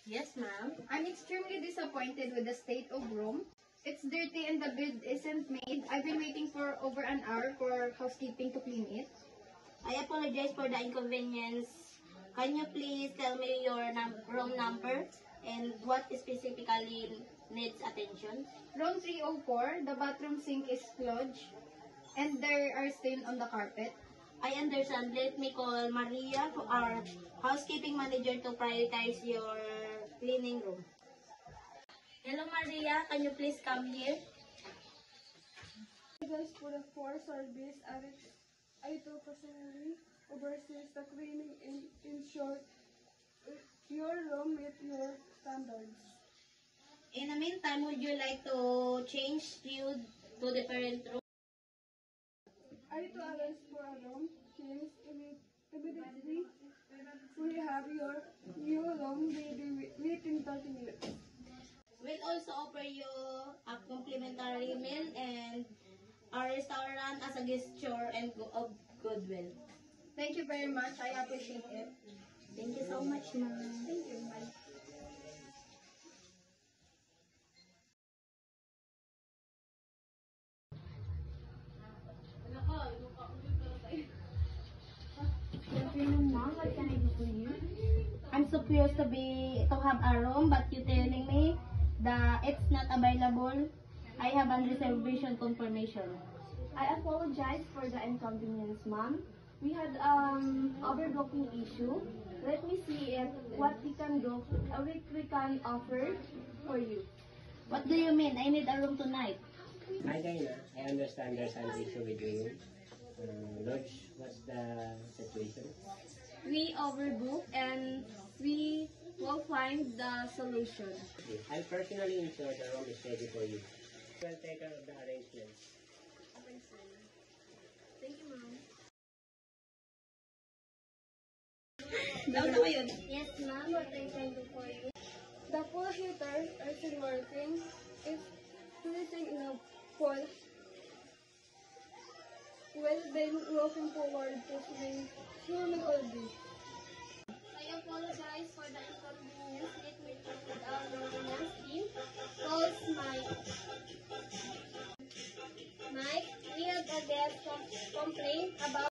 Yes, ma'am. I'm extremely disappointed with the state of Rome. It's dirty and the bed isn't made. I've been waiting for over an hour for housekeeping to clean it. I apologize for the inconvenience. Can you please tell me your room number and what specifically needs attention? Room 304, the bathroom sink is clogged and there are stains on the carpet. I understand. Let me call Maria, our housekeeping manager, to prioritize your cleaning room. Hello, Maria. Can you please come here? Apologize for the poor service. I too personally oversees the cleaning and ensure your room meet your standards. In the meantime, would you like to change you to different room? I to arrange for a room change immediately. We have your new room ready within 30 minutes. We'll also offer you a complimentary meal and a restaurant as a gesture and of goodwill. Thank you very much. I appreciate it. Thank you so much, ma'am. Thank you. Bye. Good afternoon, ma'am. What can I do for you? I'm supposed to have a room, but you're telling me that it's not available. I have a reservation confirmation. I apologize for the inconvenience, ma'am. We had overbooking issue. Let me see if what we can do, we can offer for you. What do you mean? I need a room tonight. Hi, Dana. I understand there's an issue with you. Lodge, what's the situation? We overbook and we will find the solution. Okay. I'll personally ensure the room is ready for you. We'll take care of the arrangements. Thank you, ma'am. Yes, ma'am. What I can do for you? The pool heater is still working. It's freezing in a pool. Well, then looking forward to swimming all day. I apologize for the inconvenience. Let me check with our maintenance team. Calls Mike. Mike, we have a guest complaint about